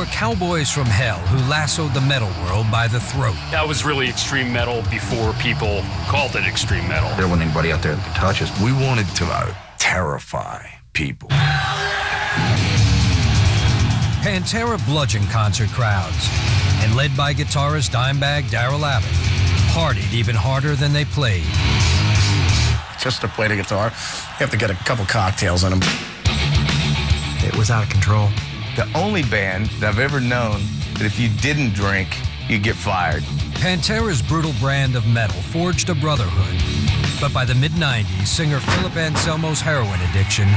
were cowboys from hell who lassoed the metal world by the throat. That was really extreme metal before people called it extreme metal. There wasn't anybody out there that could touch us. We wanted to terrify people. Pantera bludgeoned concert crowds, and led by guitarist Dimebag Darrell Abbott, partied even harder than they played. Just to play the guitar, you have to get a couple cocktails in them. It was out of control. The only band that I've ever known that if you didn't drink, you'd get fired. Pantera's brutal brand of metal forged a brotherhood. But by the mid-90s, singer Philip Anselmo's heroin addiction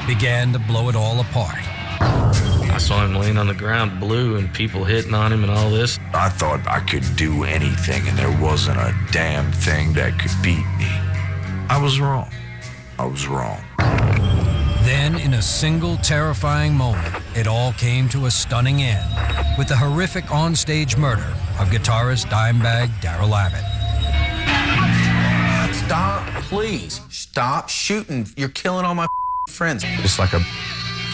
began to blow it all apart. I saw him laying on the ground blue and people hitting on him and all this. I thought I could do anything and there wasn't a damn thing that could beat me. I was wrong. I was wrong. Then, in a single terrifying moment, it all came to a stunning end with the horrific onstage murder of guitarist Dimebag Darrell Abbott. Stop, please. Stop shooting. You're killing all my friends. Just like a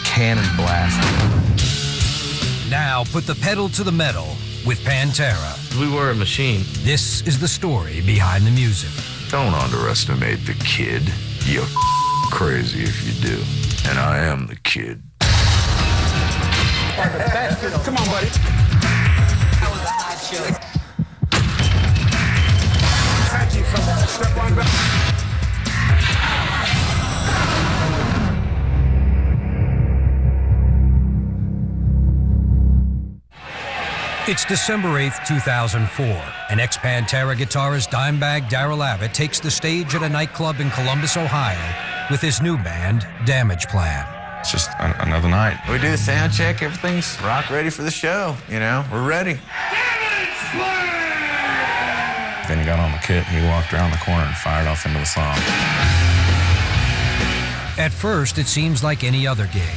cannon blast. Now, put the pedal to the metal with Pantera. We were a machine. This is the story behind the music. Don't underestimate the kid. You're crazy if you do. And I am the kid. Come on, buddy. Step on back. It's December 8th, 2004, and ex-Pantera guitarist Dimebag Darrell Abbott takes the stage at a nightclub in Columbus, Ohio, with his new band, Damage Plan. It's just another night. We do the sound check, everything's rock ready for the show, you know, we're ready. Then he got on the kit, he walked around the corner and fired off into the song. At first, it seems like any other gig,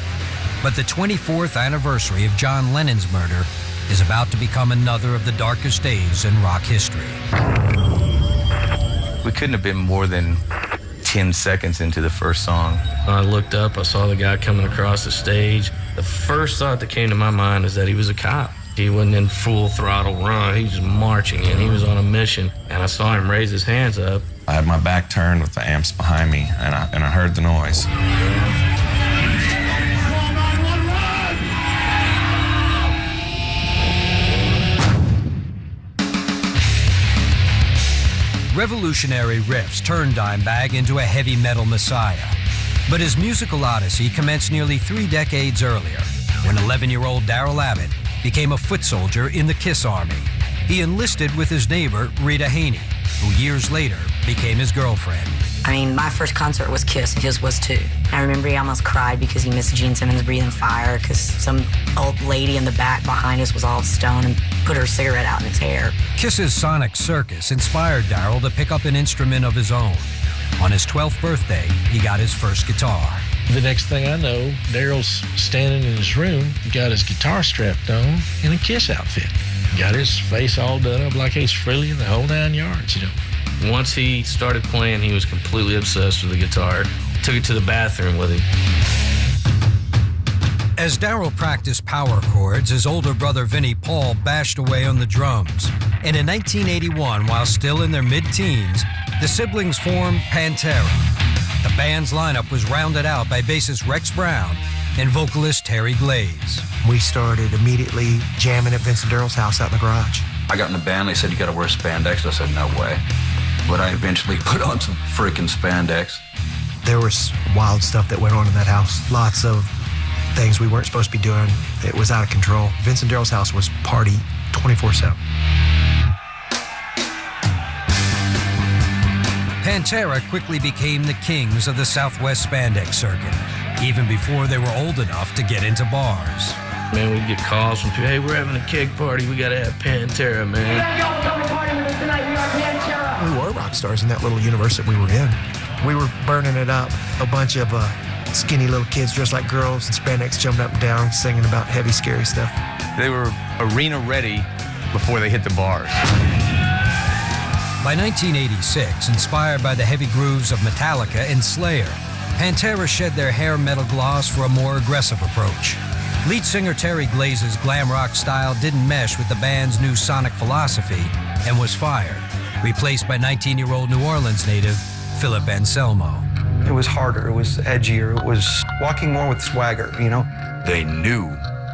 but the 24th anniversary of John Lennon's murder is about to become another of the darkest days in rock history. We couldn't have been more than 10 seconds into the first song. When I looked up, I saw the guy coming across the stage. The first thought that came to my mind is that he was a cop. He wasn't in full throttle run, he was marching and he was on a mission. And I saw him raise his hands up. I had my back turned with the amps behind me, and I heard the noise. Revolutionary riffs turned Dimebag into a heavy metal messiah. But his musical odyssey commenced nearly 3 decades earlier, when 11-year-old Darrell Abbott became a foot soldier in the Kiss Army. He enlisted with his neighbor, Rita Haney, who years later became his girlfriend. I mean, my first concert was Kiss, and his was too. I remember he almost cried because he missed Gene Simmons' Breathing Fire, because some old lady in the back behind us was all stoned and put her cigarette out in his hair. Kiss's Sonic Circus inspired Darrell to pick up an instrument of his own. On his 12th birthday, he got his first guitar. The next thing I know, Darrell's standing in his room, got his guitar strapped on in a Kiss outfit. Got his face all done up like Ace Frehley in the whole 9 yards, you know. Once he started playing, he was completely obsessed with the guitar. Took it to the bathroom with him. As Darrell practiced power chords, his older brother Vinnie Paul bashed away on the drums. And in 1981, while still in their mid-teens, the siblings formed Pantera. The band's lineup was rounded out by bassist Rex Brown and vocalist Terry Glaze. We started immediately jamming at Vincent Darrell's house out in the garage. I got in the band, they said, you gotta wear spandex. I said, no way. But I eventually put on some freaking spandex. There was wild stuff that went on in that house. Lots of things we weren't supposed to be doing. It was out of control. Vincent Darrell's house was party 24/7. Pantera quickly became the kings of the Southwest spandex circuit, even before they were old enough to get into bars. Man, we'd get calls from people, hey, we're having a keg party, we gotta have Pantera, man. We were rock stars in that little universe that we were in. We were burning it up. A bunch of skinny little kids dressed like girls and spandex jumping up and down, singing about heavy, scary stuff. They were arena ready before they hit the bars. By 1986, inspired by the heavy grooves of Metalica and Slayer, Pantera shed their hair metal gloss for a more aggressive approach. Lead singer Terry Glaze's glam rock style didn't mesh with the band's new sonic philosophy and was fired, replaced by 19-year-old New Orleans native Philip Anselmo. It was harder, it was edgier, it was walking more with swagger, you know? They knew,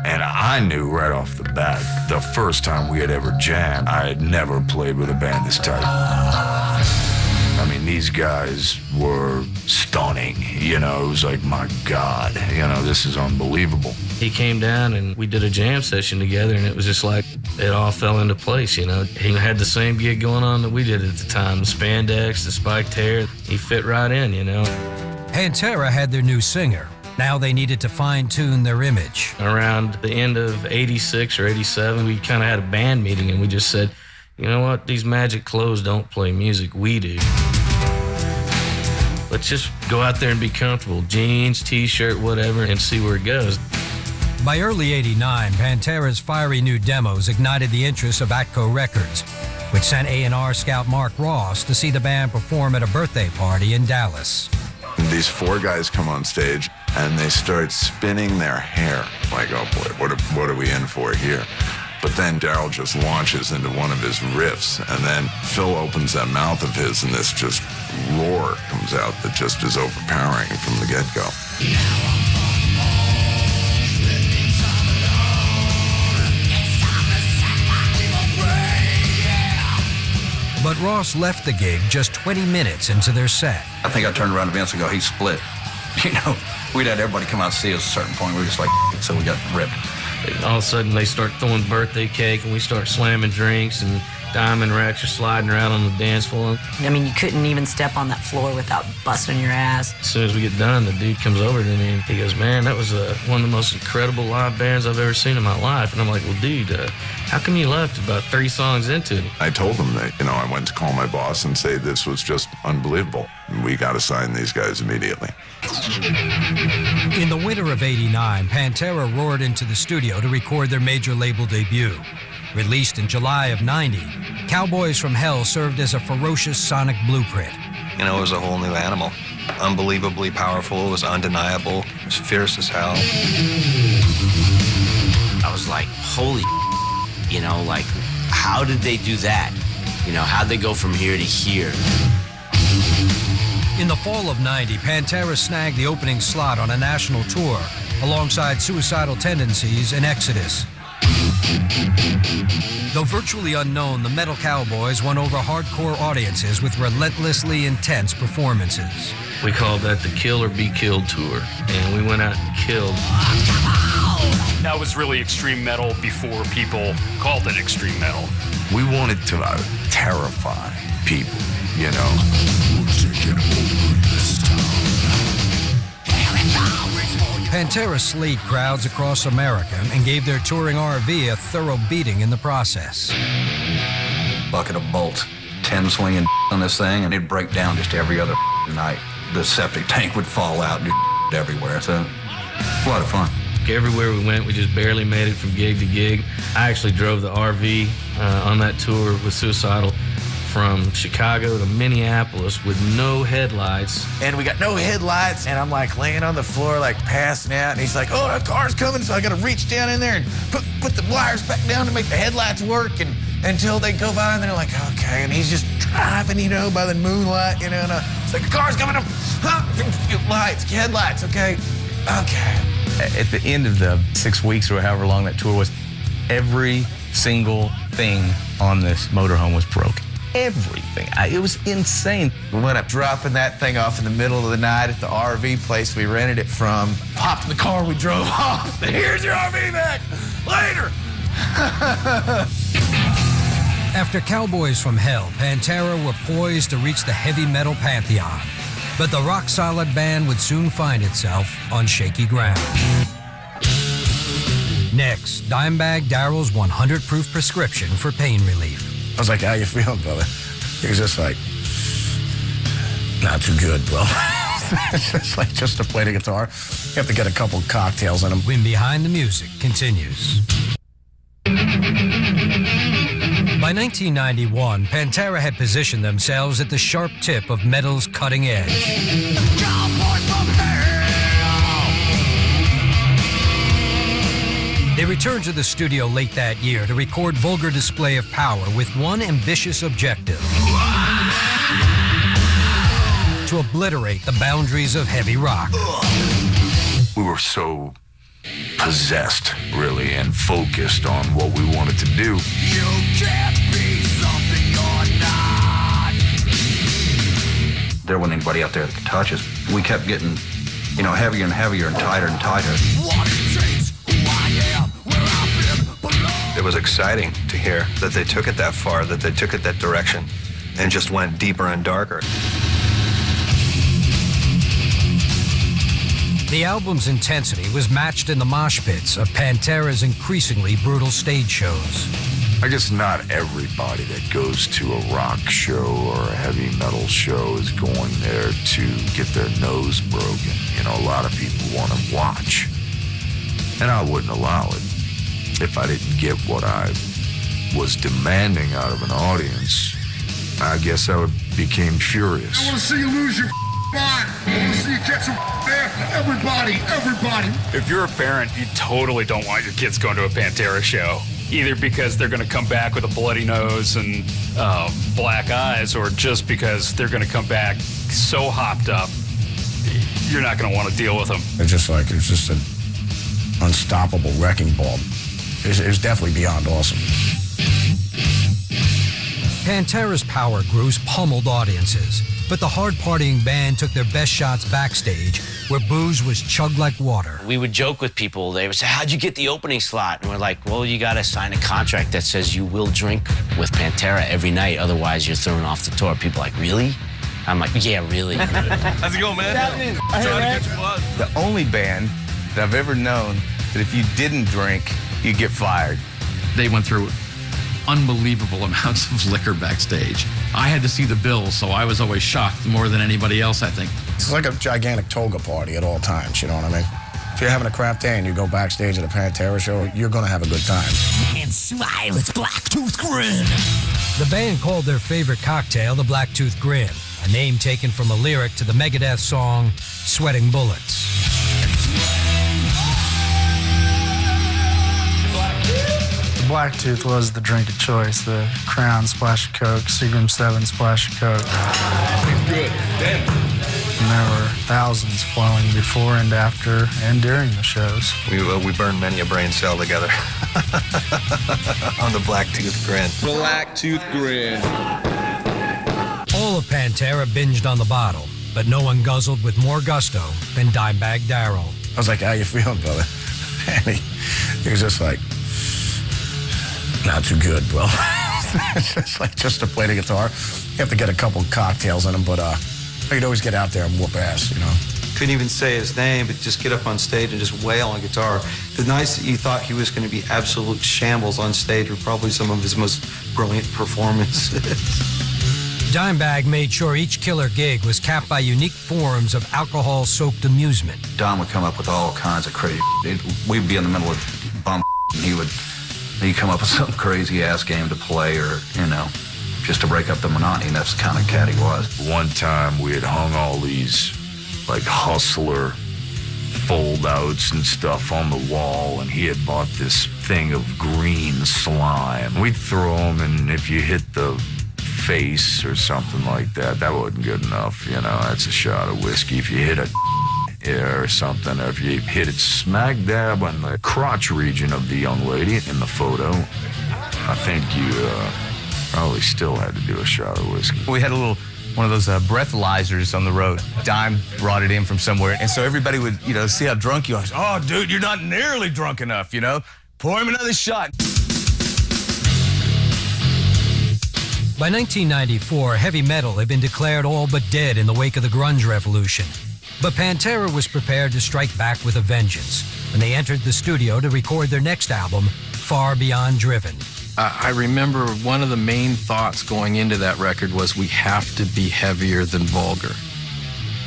and I knew right off the bat, the first time we had ever jammed, I had never played with a band this tight. I mean, these guys were stunning, you know, it was like, my God, you know, this is unbelievable. He came down and we did a jam session together, and it was just like it all fell into place, you know. He had the same gig going on that we did at the time, the spandex, the spiked hair. He fit right in, you know. Pantera had their new singer. Now they needed to fine-tune their image. Around the end of 86 or 87, we kind of had a band meeting, and we just said, you know what, these magic clothes don't play music, we do. Let's just go out there and be comfortable. Jeans, t-shirt, whatever, and see where it goes. By early '89, Pantera's fiery new demos ignited the interest of Atco Records, which sent A&R scout Mark Ross to see the band perform at a birthday party in Dallas. These four guys come on stage and they start spinning their hair. Like, oh boy, what are we in for here? But then Daryl just launches into one of his riffs, and then Phil opens that mouth of his, and this just roar comes out that just is overpowering from the get-go. But Ross left the gig just 20 minutes into their set. I think I turned around to Vince and go, he split. You know, we'd had everybody come out and see us at a certain point. We were just like, so we got ripped. All of a sudden, they start throwing birthday cake, and we start slamming drinks, and Diamond Rex are sliding around on the dance floor. I mean, you couldn't even step on that floor without busting your ass. As soon as we get done, the dude comes over to me, and he goes, man, that was one of the most incredible live bands I've ever seen in my life. And I'm like, well, dude, how come you left about 3 songs into it? I told them that, you know, I went to call my boss and say this was just unbelievable. We got to sign these guys immediately. In the winter of '89, Pantera roared into the studio to record their major label debut. Released in July of '90, Cowboys from Hell served as a ferocious sonic blueprint. You know, it was a whole new animal. Unbelievably powerful, it was undeniable, it was fierce as hell. I was like, holy you know, like, how did they do that? You know, how'd they go from here to here? In the fall of '90, Pantera snagged the opening slot on a national tour alongside Suicidal Tendencies and Exodus. Though virtually unknown, the Metal Cowboys won over hardcore audiences with relentlessly intense performances. We called that the Kill or Be Killed tour, and we went out and killed. That was really extreme metal before people called it extreme metal. We wanted to terrify people, you know. Pantera slayed crowds across America and gave their touring RV a thorough beating in the process. Bucket of bolts, 10 swinging on this thing, and it'd break down just every other night. The septic tank would fall out and everywhere, so a lot of fun. Everywhere we went, we just barely made it from gig to gig. I actually drove the RV on that tour with Suicidal from Chicago to Minneapolis with no headlights. And we got no headlights, and I'm like laying on the floor, like passing out, and he's like, oh, that car's coming, so I gotta reach down in there and put the wires back down to make the headlights work, and until they go by, and they're like, okay, and he's just driving, you know, by the moonlight, you know, and it's like, the car's coming up, lights, headlights, okay. At the end of the 6 weeks or however long that tour was, every single thing on this motorhome was broken. Everything. It was insane. We went up dropping that thing off in the middle of the night at the RV place we rented it from. Popped in the car, we drove off. Here's your RV back. Later. After Cowboys from Hell, Pantera were poised to reach the heavy metal pantheon. But the rock-solid band would soon find itself on shaky ground. Next, Dimebag Darrell's 100-proof prescription for pain relief. I was like, how you feeling, brother? He was just like, not too good, bro. It's just like just to play the guitar. You have to get a couple cocktails in them. When Behind the Music continues. By 1991, Pantera had positioned themselves at the sharp tip of metal's cutting edge. returned to the studio late that year to record Vulgar Display of Power with one ambitious objective: to obliterate the boundaries of heavy rock. We were so possessed, really, and focused on what we wanted to do. You can't be something you're not. There wasn't anybody out there that could touch us. We kept getting, heavier and heavier and tighter and tighter. It was exciting to hear that they took it that far, that they took it that direction, and just went deeper and darker. The album's intensity was matched in the mosh pits of Pantera's increasingly brutal stage shows. I guess not everybody that goes to a rock show or a heavy metal show is going there to get their nose broken. A lot of people want to watch. And I wouldn't allow it if I didn't get what I was demanding out of an audience. I guess I became furious. I want to see you lose your mind. I want to see you get some there. Everybody. If you're a parent, you totally don't want your kids going to a Pantera show, either because they're going to come back with a bloody nose and black eyes, or just because they're going to come back so hopped up, you're not going to want to deal with them. It's just an unstoppable wrecking ball. It was definitely beyond awesome. Pantera's power grooves pummeled audiences, but the hard-partying band took their best shots backstage, where booze was chugged like water. We would joke with people. They would say, how'd you get the opening slot? And we're like, well, you got to sign a contract that says you will drink with Pantera every night, otherwise you're thrown off the tour. People are like, really? I'm like, yeah, really. How's it going, man? Trying to get your blood. The only band that I've ever known that if you didn't drink, you'd get fired. They went through unbelievable amounts of liquor backstage. I had to see the bill, so I was always shocked more than anybody else, I think. It's like a gigantic toga party at all times, you know what I mean? If you're having a crap day and you go backstage at a Pantera show, you're gonna have a good time. And smile, it's Blacktooth Grin. The band called their favorite cocktail the Blacktooth Grin, a name taken from a lyric to the Megadeth song Sweating Bullets. Blacktooth was the drink of choice. The Crown splash of Coke, Seagram 7 splash of Coke. Good. Damn. And there were thousands flowing before and after and during the shows. We burned many a brain cell together on the Blacktooth Grin. Blacktooth Grin. All of Pantera binged on the bottle, but no one guzzled with more gusto than Dimebag Darrell. I was like, how you feeling, brother? And he was just like, not too good, bro. It's just to play the guitar. You have to get a couple cocktails in them, but you'd always get out there and whoop ass, Couldn't even say his name, but just get up on stage and just wail on guitar. The nights that you thought he was going to be absolute shambles on stage were probably some of his most brilliant performances. Dimebag made sure each killer gig was capped by unique forms of alcohol-soaked amusement. Don would come up with all kinds of crazy we'd be in the middle of bump and he'd come up with some crazy-ass game to play or, just to break up the monotony. And that's the kind of cat he was. One time we had hung all these, Hustler fold-outs and stuff on the wall, and he had bought this thing of green slime. We'd throw them, and if you hit the face or something like that, that wasn't good enough. That's a shot of whiskey. If you hit a or something, or if you hit it smack dab on the crotch region of the young lady in the photo, I think you probably still had to do a shot of whiskey. We had one of those breathalyzers on the road. Dime brought it in from somewhere, and so everybody would, see how drunk you are. Oh, dude, you're not nearly drunk enough, Pour him another shot. By 1994, heavy metal had been declared all but dead in the wake of the grunge revolution. But Pantera was prepared to strike back with a vengeance when they entered the studio to record their next album, Far Beyond Driven. I remember one of the main thoughts going into that record was we have to be heavier than Vulgar.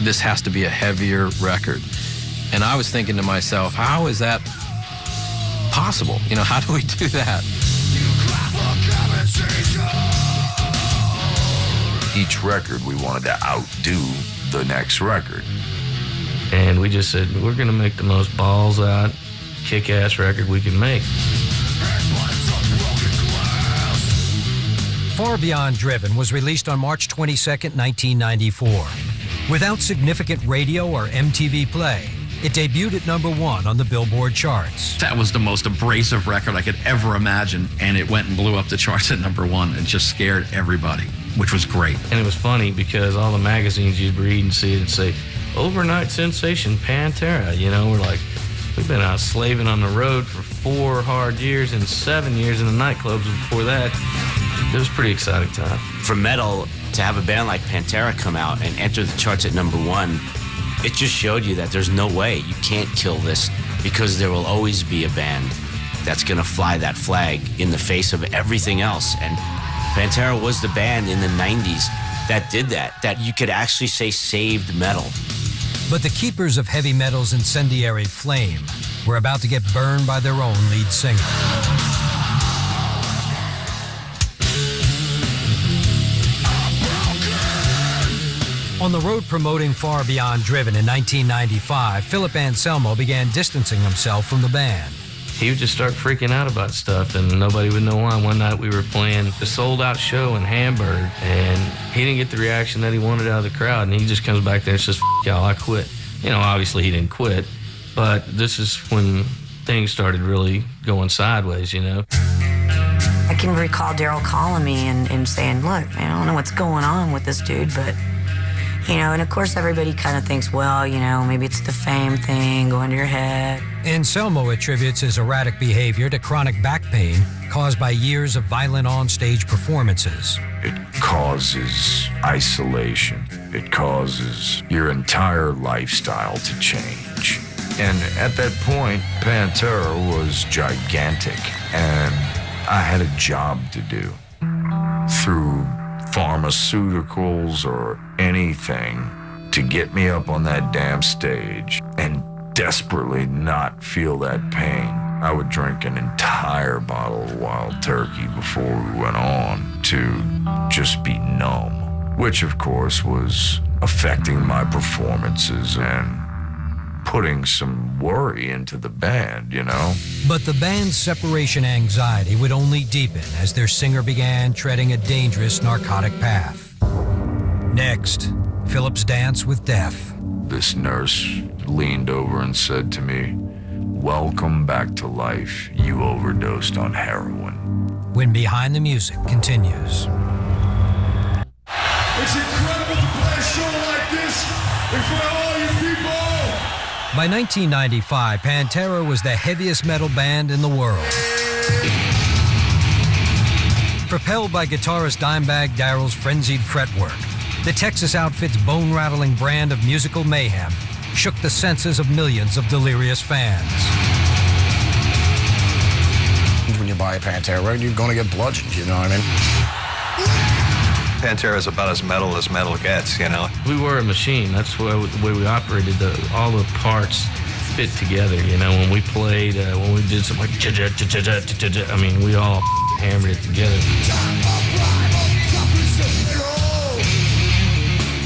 This has to be a heavier record. And I was thinking to myself, how is that possible? How do we do that? Each record we wanted to outdo the next record. And we just said, we're going to make the most balls out kick-ass record we could make. Far Beyond Driven was released on March 22nd, 1994. Without significant radio or MTV play, it debuted at #1 on the Billboard charts. That was the most abrasive record I could ever imagine, and it went and blew up the charts at #1 and just scared everybody, which was great. And it was funny because all the magazines you'd read and see, it'd say, overnight sensation, Pantera. You know, we're like, we've been out slaving on the road for 4 hard years and 7 years in the nightclubs before that. It was a pretty exciting time. For metal, to have a band like Pantera come out and enter the charts at #1, it just showed you that there's no way you can't kill this, because there will always be a band that's gonna fly that flag in the face of everything else. And Pantera was the band in the 90s that did that you could actually say saved metal. But the keepers of heavy metal's incendiary flame were about to get burned by their own lead singer. On the road promoting Far Beyond Driven in 1995, Philip Anselmo began distancing himself from the band. He would just start freaking out about stuff, and nobody would know why. One night we were playing a sold-out show in Hamburg, and he didn't get the reaction that he wanted out of the crowd, and he just comes back there and says, "F*** y'all, I quit." You know, obviously he didn't quit, but this is when things started really going sideways, you know. I can recall Daryl calling me and saying, look, I don't know what's going on with this dude, but, you know, and of course everybody kind of thinks, well, you know, maybe it's the fame thing going to your head. Anselmo attributes his erratic behavior to chronic back pain caused by years of violent on-stage performances. It causes isolation. It causes your entire lifestyle to change. And at that point, Pantera was gigantic, and I had a job to do. Through pharmaceuticals or anything to get me up on that damn stage and desperately not feel that pain. I would drink an entire bottle of Wild Turkey before we went on to just be numb, which of course was affecting my performances and putting some worry into the band, you know? But the band's separation anxiety would only deepen as their singer began treading a dangerous narcotic path. Next, Philip's dance with death. This nurse leaned over and said to me, "Welcome back to life. You overdosed on heroin." When Behind the Music continues. It's incredible to play a show like this in front of all you people. By 1995, Pantera was the heaviest metal band in the world. Propelled by guitarist Dimebag Darrell's frenzied fretwork, the Texas outfit's bone-rattling brand of musical mayhem shook the senses of millions of delirious fans. When you buy a Pantera record, you're going to get bludgeoned, you know what I mean? Pantera is about as metal gets, you know? We were a machine. That's the way we operated. All the parts fit together, you know? When we played, when we did something like I mean, we all hammered it together.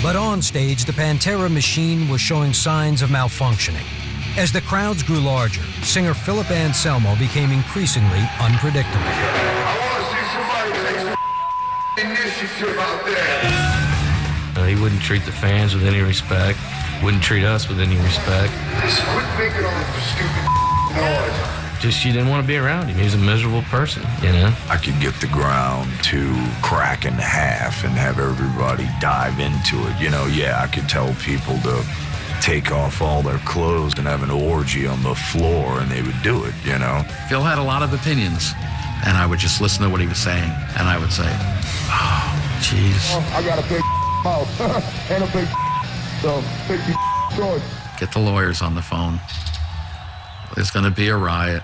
But on stage, the Pantera machine was showing signs of malfunctioning. As the crowds grew larger, singer Philip Anselmo became increasingly unpredictable. Initiative out there. He wouldn't treat the fans with any respect, wouldn't treat us with any respect. Just quit making all the stupid noise. Just, you didn't want to be around him. He was a miserable person, you know? I could get the ground to crack in half and have everybody dive into it. You know, yeah, I could tell people to take off all their clothes and have an orgy on the floor, and they would do it, you know? Phil had a lot of opinions, and I would just listen to what he was saying, and I would say, oh, jeez. I got a big mouth and a big choice. Get the lawyers on the phone. There's going to be a riot.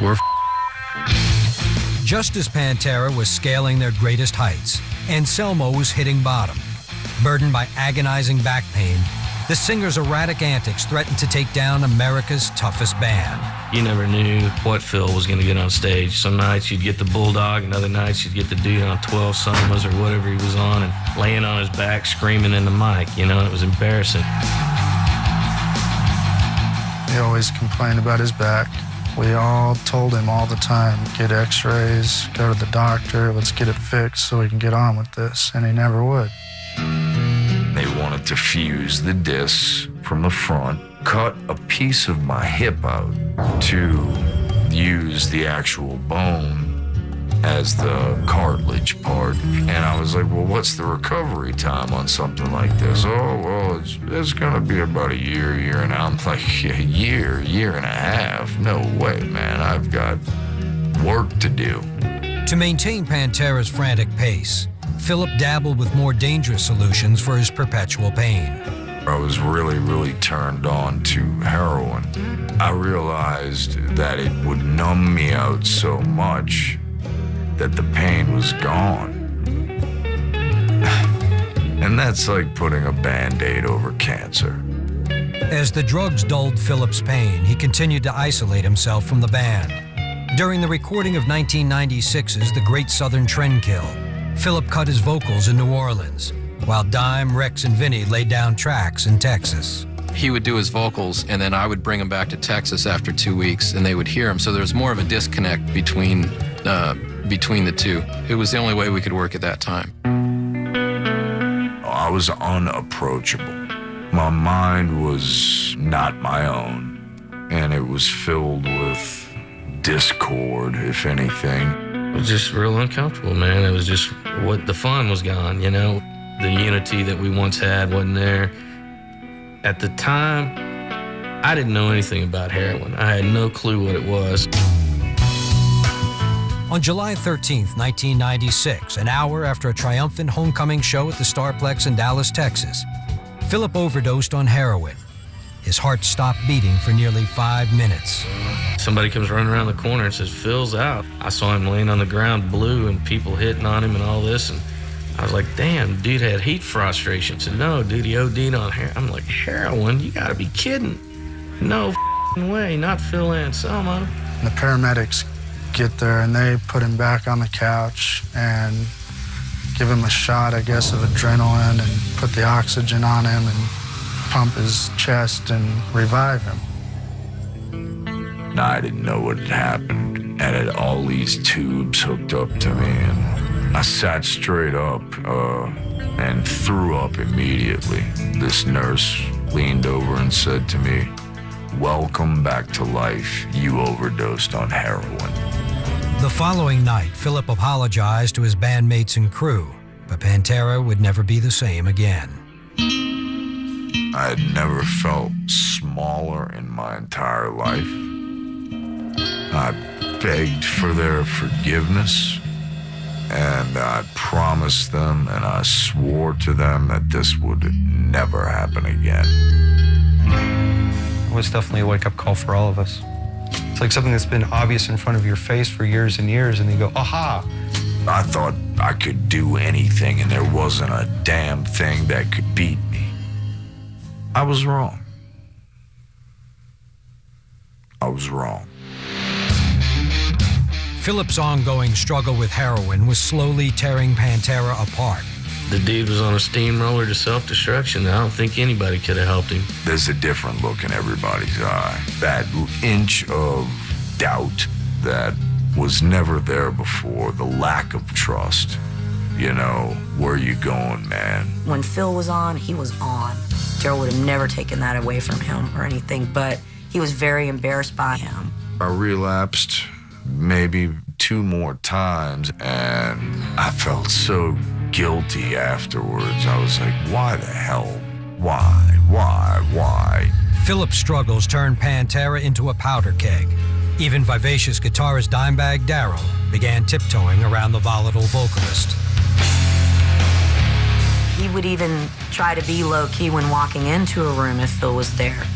We're Just as Pantera was scaling their greatest heights, Anselmo was hitting bottom. Burdened by agonizing back pain, the singer's erratic antics threatened to take down America's toughest band. You never knew what Phil was going to get on stage. Some nights you'd get the Bulldog, and other nights you'd get the dude on 12 Somas or whatever he was on and laying on his back screaming in the mic, you know, it was embarrassing. He always always complained about his back. We all told him all the time, get x-rays, go to the doctor, let's get it fixed so we can get on with this, and he never would. They wanted to fuse the discs from the front, cut a piece of my hip out to use the actual bone as the cartilage part. And I was like, well, what's the recovery time on something like this? Oh, well, it's gonna be about a year and I'm like, a year and a half? No way, man, I've got work to do. To maintain Pantera's frantic pace, Philip dabbled with more dangerous solutions for his perpetual pain. I was really turned on to heroin. I realized that it would numb me out so much that the pain was gone. And that's like putting a Band-Aid over cancer. As the drugs dulled Philip's pain, he continued to isolate himself from the band. During the recording of 1996's The Great Southern Trendkill, Philip cut his vocals in New Orleans, while Dime, Rex, and Vinny laid down tracks in Texas. He would do his vocals, and then I would bring him back to Texas after 2 weeks, and they would hear him. So there was more of a disconnect between the two. It was the only way we could work at that time. I was unapproachable. My mind was not my own, and it was filled with discord, if anything. It was just real uncomfortable, man. It was just what the fun was gone, you know? The unity that we once had wasn't there. At the time, I didn't know anything about heroin. I had no clue what it was. On July 13th, 1996, an hour after a triumphant homecoming show at the Starplex in Dallas, Texas, Philip overdosed on heroin. His heart stopped beating for nearly 5 minutes. Somebody comes running around the corner and says, Phil's out. I saw him laying on the ground blue and people hitting on him and all this, and I was like, damn, dude had heat frustration. He said, no, dude, he OD'd on heroin. I'm like, heroin? You gotta be kidding. No way, not Phil Anselmo. The paramedics get there and they put him back on the couch and give him a shot, I guess, of adrenaline and put the oxygen on him and pump his chest and revive him. I didn't know what had happened and had all these tubes hooked up to me, and I sat straight up and threw up immediately. This nurse leaned over and said to me, welcome back to life. You overdosed on heroin. The following night, Philip apologized to his bandmates and crew, but Pantera would never be the same again. I had never felt smaller in my entire life. I begged for their forgiveness, and I promised them and I swore to them that this would never happen again. It was definitely a wake-up call for all of us. It's like something that's been obvious in front of your face for years and years, and you go, aha! I thought I could do anything, and there wasn't a damn thing that could beat me. I was wrong. I was wrong. Philip's ongoing struggle with heroin was slowly tearing Pantera apart. The dude was on a steamroller to self-destruction. I don't think anybody could have helped him. There's a different look in everybody's eye. That inch of doubt that was never there before, the lack of trust. You know, where you going, man? When Phil was on, he was on. Daryl would have never taken that away from him or anything, but he was very embarrassed by him. I relapsed maybe 2 more times, and I felt so guilty afterwards. I was like, why the hell? Why? Philip's struggles turned Pantera into a powder keg. Even vivacious guitarist Dimebag Darrell began tiptoeing around the volatile vocalist. He would even try to be low-key when walking into a room if Phil was there,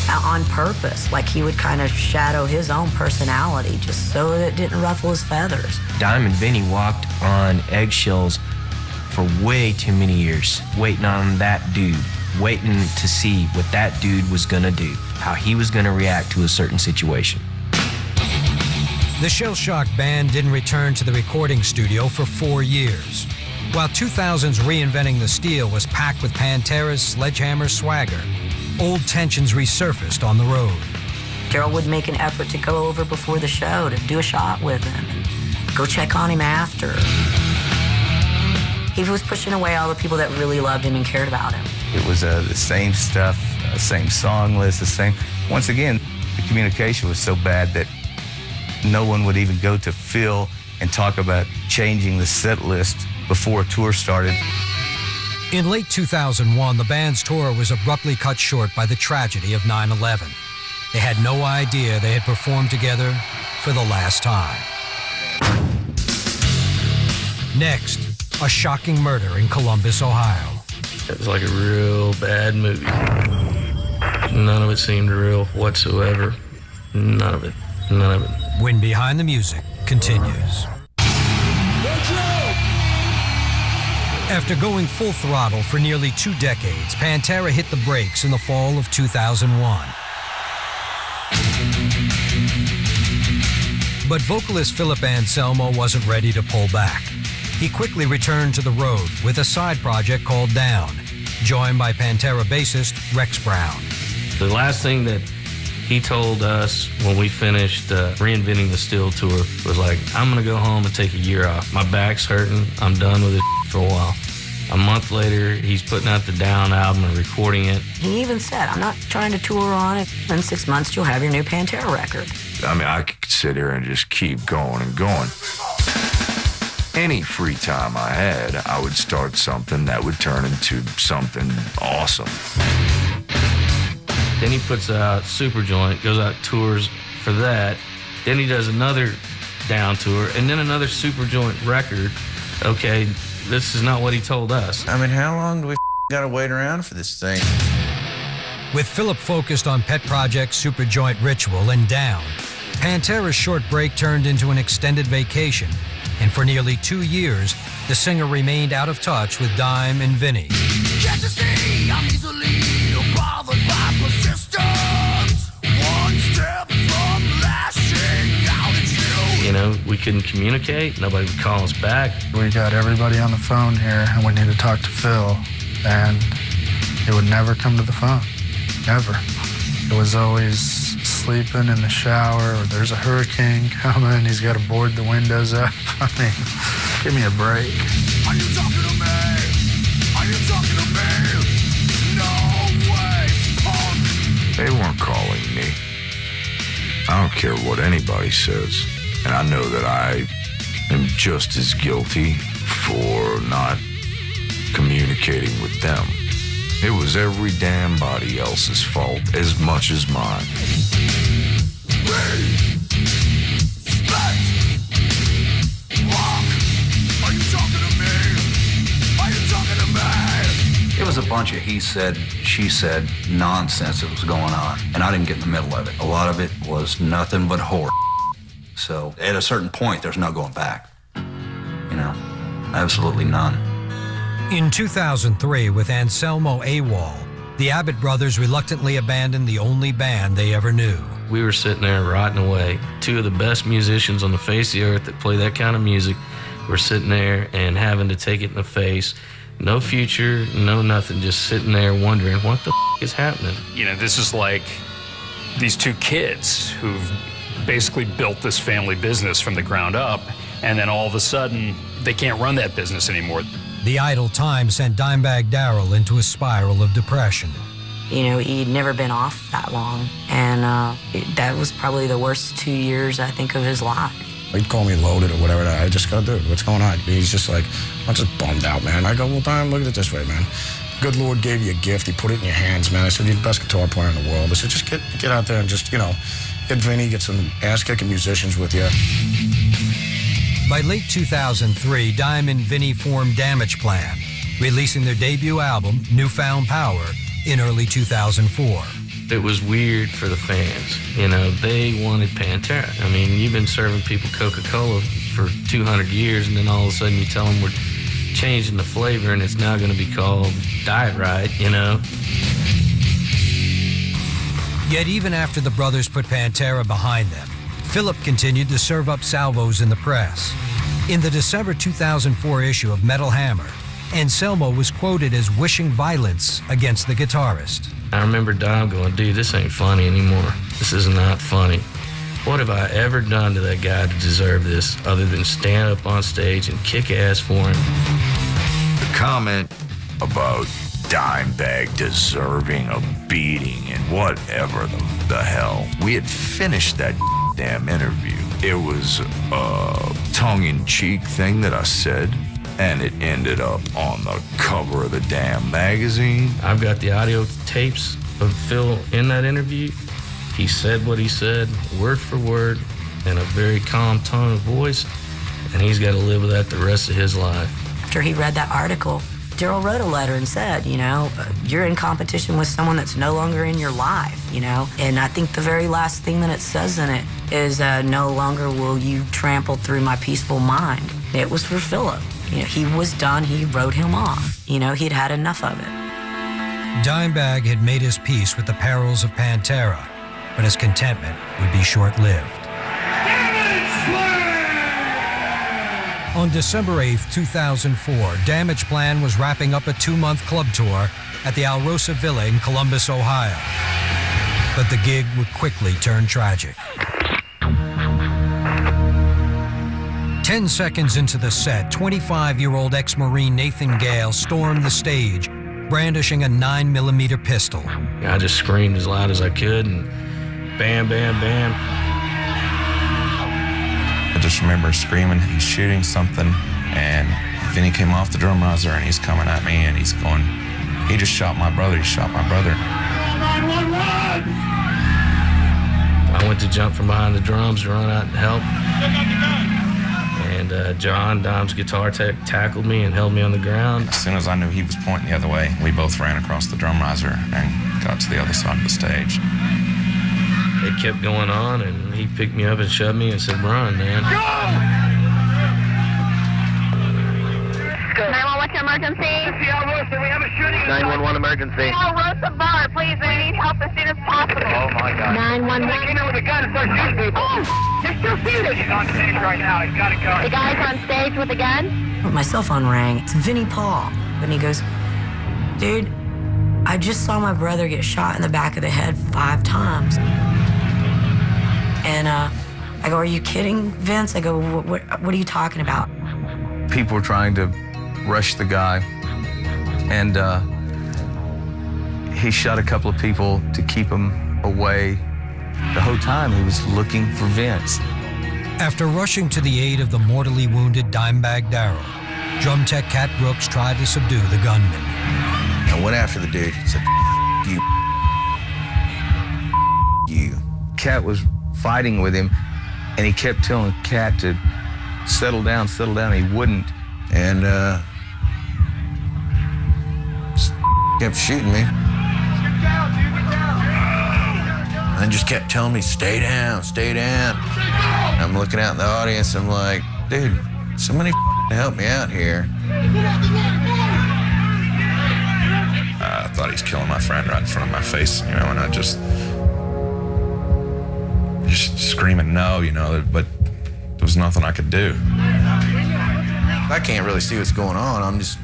on purpose. Like he would kind of shadow his own personality just so that it didn't ruffle his feathers. Dime and Vinny walked on eggshells for way too many years, waiting on that dude, waiting to see what that dude was gonna do, how he was gonna react to a certain situation. The shell-shocked band didn't return to the recording studio for 4 years. While 2000's Reinventing the Steel was packed with Pantera's sledgehammer swagger, old tensions resurfaced on the road. Daryl would make an effort to go over before the show to do a shot with him and go check on him after. He was pushing away all the people that really loved him and cared about him. It was the same stuff, same song list, the same. Once again, the communication was so bad that no one would even go to Phil and talk about changing the set list before a tour started. In late 2001, the band's tour was abruptly cut short by the tragedy of 9/11. They had no idea they had performed together for the last time. Next, a shocking murder in Columbus, Ohio. It was like a real bad movie. None of it seemed real whatsoever. None of it. None of it. When Behind the Music continues. After going full throttle for nearly 2 decades, Pantera hit the brakes in the fall of 2001. But vocalist Philip Anselmo wasn't ready to pull back. He quickly returned to the road with a side project called Down, joined by Pantera bassist Rex Brown. The last thing that he told us when we finished Reinventing the Steel tour was like, I'm going to go home and take a year off. My back's hurting. I'm done with this for a while. A month later, he's putting out the Down album and recording it. He even said, I'm not trying to tour on it. In 6 months, you'll have your new Pantera record. I mean, I could sit here and just keep going and going. Any free time I had, I would start something that would turn into something awesome. Then he puts out Superjoint, goes out tours for that. Then he does another Down tour, and then another Superjoint record. Okay, this is not what he told us. I mean, how long do we gotta wait around for this thing? With Philip focused on pet projects Superjoint Ritual and Down, Pantera's short break turned into an extended vacation, and for nearly 2 years, the singer remained out of touch with Dime and Vinny. Can't you see I'm easily bothered by persistence? One step from lashing out at you. You know, we couldn't communicate. Nobody would call us back. We got everybody on the phone here, and we need to talk to Phil, and it would never come to the phone. Never. It was always sleeping in the shower, or there's a hurricane coming, he's got to board the windows up. I mean, give me a break. Are you talking to me? Are you talking to me? No way, punk! They weren't calling me. I don't care what anybody says. And I know that I am just as guilty for not communicating with them. It was every damn body else's fault as much as mine. It was a bunch of he said, she said nonsense that was going on, and I didn't get in the middle of it. A lot of it was nothing but whore. So at a certain point, there's no going back. You know, absolutely none. In 2003, with Anselmo AWOL, the Abbott brothers reluctantly abandoned the only band they ever knew. We were sitting there rotting away. 2 of the best musicians on the face of the earth that play that kind of music were sitting there and having to take it in the face. No future, no nothing, just sitting there wondering what the is happening. You know, this is like these 2 kids who've basically built this family business from the ground up, and then all of a sudden, they can't run that business anymore. The idle time sent Dimebag Darrell into a spiral of depression. You know, he'd never been off that long, and that was probably the worst 2 years, I think, of his life. He'd call me loaded or whatever. I just go, dude, what's going on? He's just like, I'm just bummed out, man. I go, well, Dime, look at it this way, man. Good Lord gave you a gift. He put it in your hands, man. I said, you're the best guitar player in the world. I said, just get out there and just, you know, get Vinny, get some ass-kicking musicians with you. By late 2003, Dime and Vinny formed Damage Plan, releasing their debut album, Newfound Power, in early 2004. It was weird for the fans. You know, they wanted Pantera. I mean, you've been serving people Coca-Cola for 200 years, and then all of a sudden you tell them we're changing the flavor and it's now going to be called Diet Right, you know? Yet even after the brothers put Pantera behind them, Philip continued to serve up salvos in the press. In the December 2004 issue of Metal Hammer, Anselmo was quoted as wishing violence against the guitarist. I remember Dom going, dude, this ain't funny anymore. This is not funny. What have I ever done to that guy to deserve this other than stand up on stage and kick ass for him? The comment about Dimebag deserving a beating and whatever the hell. We had finished that damn interview. It was a tongue-in-cheek thing that I said, and it ended up on the cover of the damn magazine. I've got the audio tapes of Phil in that interview. He said what he said, word for word, in a very calm tone of voice, and he's got to live with that the rest of his life. After he read that article, Daryl wrote a letter and said, you're in competition with someone that's no longer in your life, And I think the very last thing that it says in it is, no longer will you trample through my peaceful mind. It was for Philip. He was done. He wrote him off. He'd had enough of it. Dimebag had made his peace with the perils of Pantera, but his contentment would be short-lived. On December 8th, 2004, Damage Plan was wrapping up a 2-month club tour at the Alrosa Villa in Columbus, Ohio. But the gig would quickly turn tragic. 10 seconds into the set, 25-year-old ex-Marine Nathan Gale stormed the stage, brandishing a 9mm pistol. I just screamed as loud as I could, and bam, bam, bam. I just remember screaming, he's shooting something, and Vinny came off the drum riser, and he's coming at me, and he's going, he just shot my brother, he shot my brother. 911! I went to jump from behind the drums to run out and help. And John, Dom's guitar tech, tackled me and held me on the ground. As soon as I knew he was pointing the other way, we both ran across the drum riser and got to the other side of the stage. It kept going on, and he picked me up and shoved me and said, run, man. Go! 911 emergency. This is Alrosa. We have a shooting. 911 emergency. Alrosa Bar, please. We need help as soon as possible. Oh, my God. 911. He came in with a gun and started shooting people. Oh, they're still shooting. He's on stage right now. He's got a gun. The guy's on stage with a gun? My cell phone rang. It's Vinnie Paul. And he goes, dude, I just saw my brother get shot in the back of the head 5 times. And I go, are you kidding, Vince? I go, what are you talking about? People were trying to rush the guy, and he shot a couple of people to keep him away. The whole time he was looking for Vince. After rushing to the aid of the mortally wounded Dimebag Darrell, drum tech Cat Brooks tried to subdue the gunman. I went after the dude and said, you. Cat was fighting with him, and he kept telling Cat to settle down, and he wouldn't. And kept shooting me. And just kept telling me, stay down, stay down. I'm looking out in the audience, I'm like, dude, somebody help me out here. I thought he's killing my friend right in front of my face, and I just screaming no, but there was nothing I could do. I can't really see what's going on. I'm just,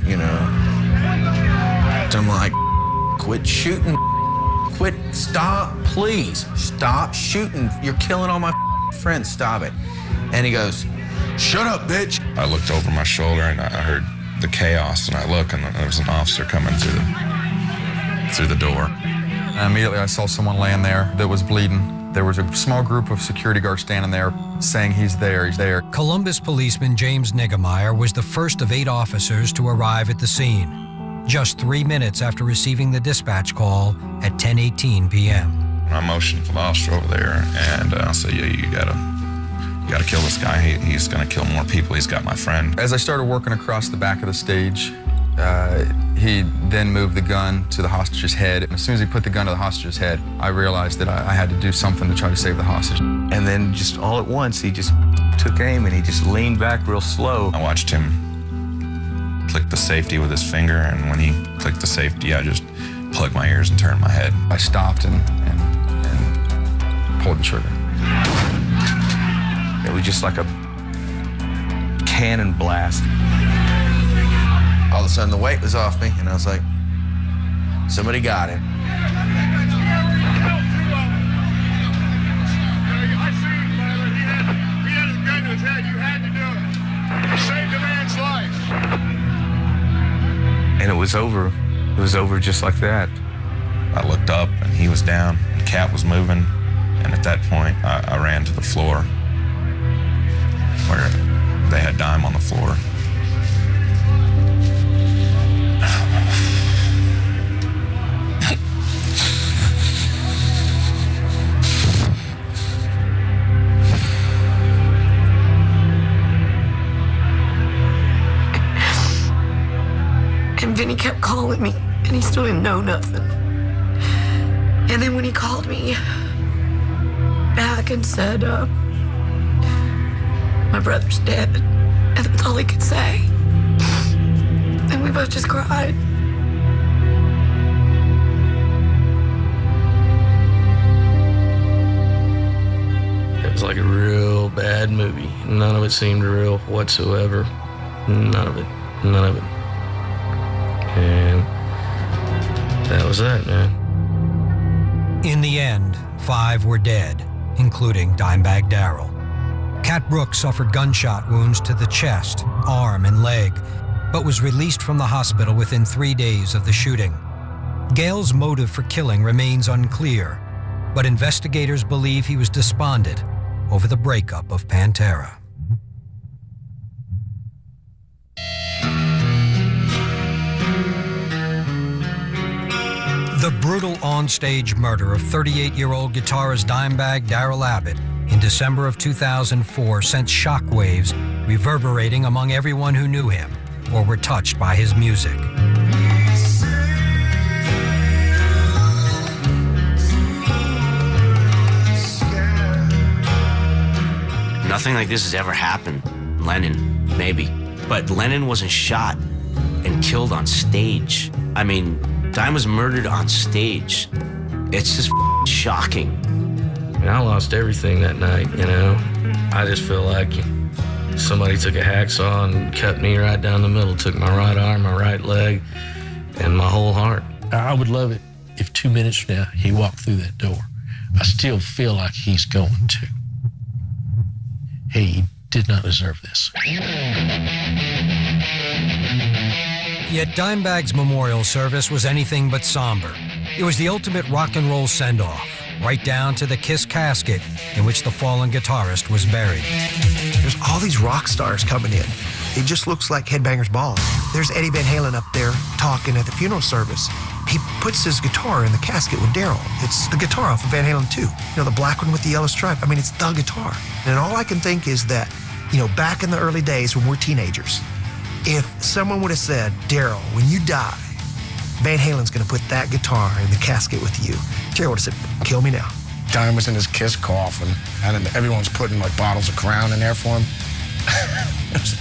I'm like, quit shooting, quit, stop, please, stop shooting. You're killing all my friends, stop it. And he goes, shut up, bitch. I looked over my shoulder and I heard the chaos, and I look, and there was an officer coming through the door. And immediately I saw someone laying there that was bleeding. There was a small group of security guards standing there saying, he's there, he's there. Columbus policeman James Niggemeyer was the first of 8 officers to arrive at the scene, just 3 minutes after receiving the dispatch call at 10:18 p.m. I motioned for the officer over there, and I said, yeah, you gotta kill this guy. He's gonna kill more people. He's got my friend. As I started working across the back of the stage, he then moved the gun to the hostage's head. And as soon as he put the gun to the hostage's head, I realized that I had to do something to try to save the hostage. And then just all at once, he just took aim and he just leaned back real slow. I watched him click the safety with his finger, and when he clicked the safety, I just plugged my ears and turned my head. I stopped and pulled the trigger. It was just like a cannon blast. All of a sudden, the weight was off me, and I was like, somebody got him. I see, brother. He had his gun to his head. You had to do it. You saved a man's life. And it was over. It was over just like that. I looked up, and he was down, and Cat was moving. And at that point, I ran to the floor where they had Dime on the floor. And Vinny kept calling me, and he still didn't know nothing. And then when he called me back and said, my brother's dead, and that's all he could say. And we both just cried. It was like a real bad movie. None of it seemed real whatsoever. None of it. None of it. And that was that, man. In the end, 5 were dead, including Dimebag Darrell. Cat Brooks suffered gunshot wounds to the chest, arm, and leg, but was released from the hospital within 3 days of the shooting. Gale's motive for killing remains unclear, but investigators believe he was despondent over the breakup of Pantera. The brutal onstage murder of 38-year-old guitarist Dimebag Darrell Abbott in December of 2004 sent shockwaves reverberating among everyone who knew him or were touched by his music. Nothing like this has ever happened. Lennon, maybe. But Lennon wasn't shot and killed on stage. I mean, Dime was murdered on stage. It's just shocking. And I lost everything that night, you know. I just feel like somebody took a hacksaw and cut me right down the middle, took my right arm, my right leg, and my whole heart. I would love it if 2 minutes from now he walked through that door. I still feel like he's going to. He did not deserve this. Yet Dimebag's memorial service was anything but somber. It was the ultimate rock and roll send-off, right down to the Kiss casket in which the fallen guitarist was buried. There's all these rock stars coming in. It just looks like Headbangers Ball. There's Eddie Van Halen up there talking at the funeral service. He puts his guitar in the casket with Darrell. It's the guitar off of Van Halen 2. You know, the black one with the yellow stripe. I mean, it's the guitar. And all I can think is that, you know, back in the early days when we're teenagers, if someone would have said, Darrell, when you die, Van Halen's gonna put that guitar in the casket with you, Darrell would have said, kill me now. Dime was in his Kiss coffin, and everyone's putting like bottles of Crown in there for him.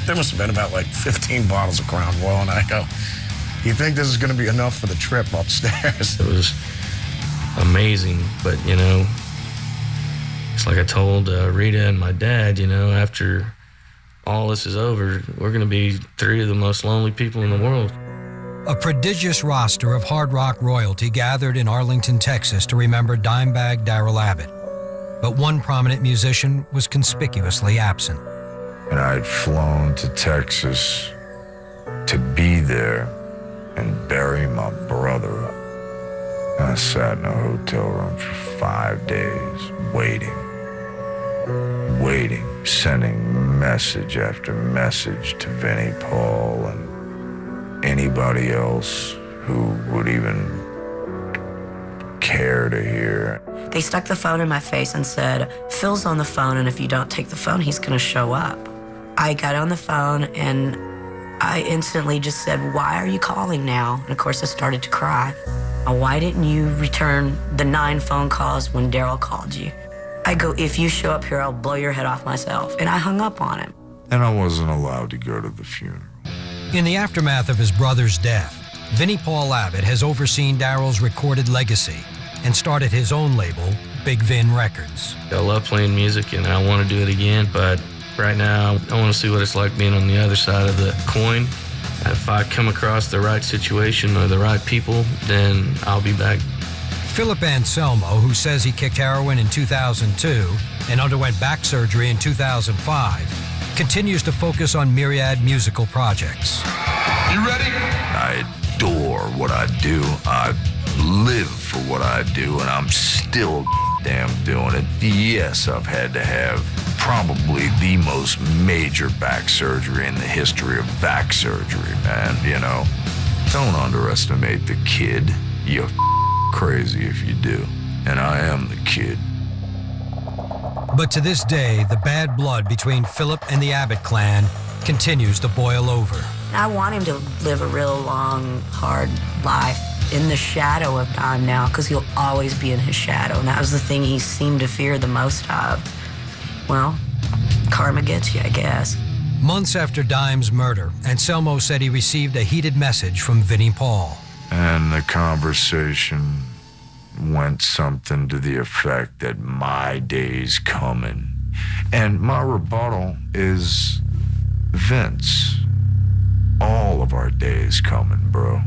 There must have been about like 15 bottles of Crown Royal, and I go, you think this is gonna be enough for the trip upstairs? It was amazing, but you know, it's like I told Rita and my dad, you know, after all this is over, we're gonna be 3 of the most lonely people in the world. A prodigious roster of hard rock royalty gathered in Arlington, Texas to remember Dimebag Darrell Abbott. But one prominent musician was conspicuously absent. And I'd flown to Texas to be there and bury my brother. And I sat in a hotel room for 5 days, waiting, sending message after message to Vinnie Paul and anybody else who would even care to hear. They stuck the phone in my face and said, Phil's on the phone, and if you don't take the phone, he's gonna show up. I got on the phone and I instantly just said, why are you calling now? And of course I started to cry. Why didn't you return the 9 phone calls when Darrell called you? I go, if you show up here, I'll blow your head off myself. And I hung up on him. And I wasn't allowed to go to the funeral. In the aftermath of his brother's death, Vinnie Paul Abbott has overseen Darrell's recorded legacy and started his own label, Big Vin Records. I love playing music and I want to do it again, but right now I want to see what it's like being on the other side of the coin. If I come across the right situation or the right people, then I'll be back. Philip Anselmo, who says he kicked heroin in 2002 and underwent back surgery in 2005, continues to focus on myriad musical projects. You ready? I adore what I do. I live for what I do, and I'm still damn doing it. Yes, I've had to have probably the most major back surgery in the history of back surgery, man, you know. Don't underestimate the kid. You're crazy if you do, and I am the kid. But to this day, the bad blood between Philip and the Abbott clan continues to boil over. I want him to live a real long, hard life in the shadow of Dime now, because he'll always be in his shadow, and that was the thing he seemed to fear the most of. Well, karma gets you, I guess. Months after Dime's murder, Anselmo said he received a heated message from Vinnie Paul. And the conversation went something to the effect that my day's coming. And my rebuttal is, Vince, all of our days coming, bro.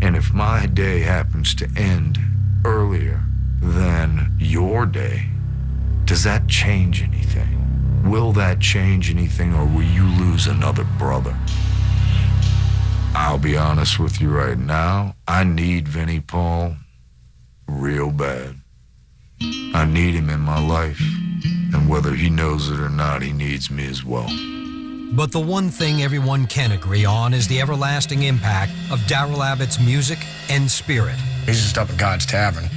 And if my day happens to end earlier than your day, does that change anything? Will that change anything, or will you lose another brother? I'll be honest with you right now, I need Vinnie Paul real bad. I need him in my life, and whether he knows it or not, he needs me as well. But the one thing everyone can agree on is the everlasting impact of Darrell Abbott's music and spirit. He's just up at God's Tavern,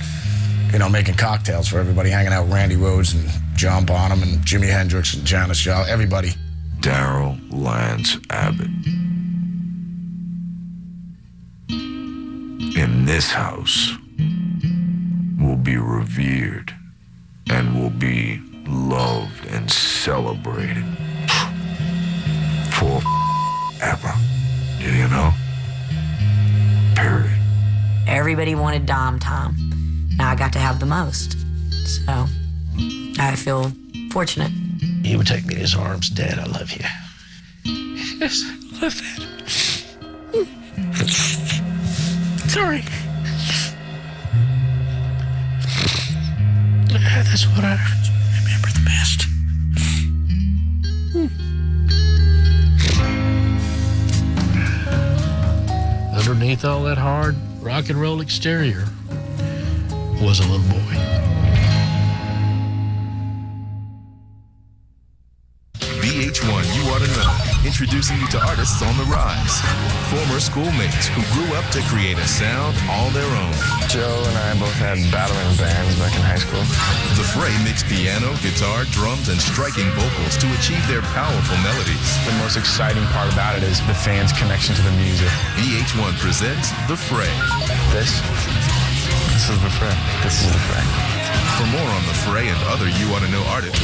you know, making cocktails for everybody, hanging out with Randy Rhoads and John Bonham and Jimi Hendrix and Janis Joplin, everybody. Darrell Lance Abbott. In this house, will be revered and will be loved and celebrated forever. You know? Period. Everybody wanted Dom Tom. Now I got to have the most. So I feel fortunate. He would take me in his arms. Dad, I love you. Yes, I love that. Sorry. That's what I remember the best. Underneath all that hard rock and roll exterior was a little boy. VH1, You Ought to Know, introducing you to artists on the rise. Former schoolmates who grew up to create a sound all their own. Joe and I both had battling bands back in high school. The Fray mixed piano, guitar, drums, and striking vocals to achieve their powerful melodies. The most exciting part about it is the fans' connection to the music. VH1 presents The Fray. This is The Fray. This is The Fray. For more on The Fray and other You Ought to Know artists,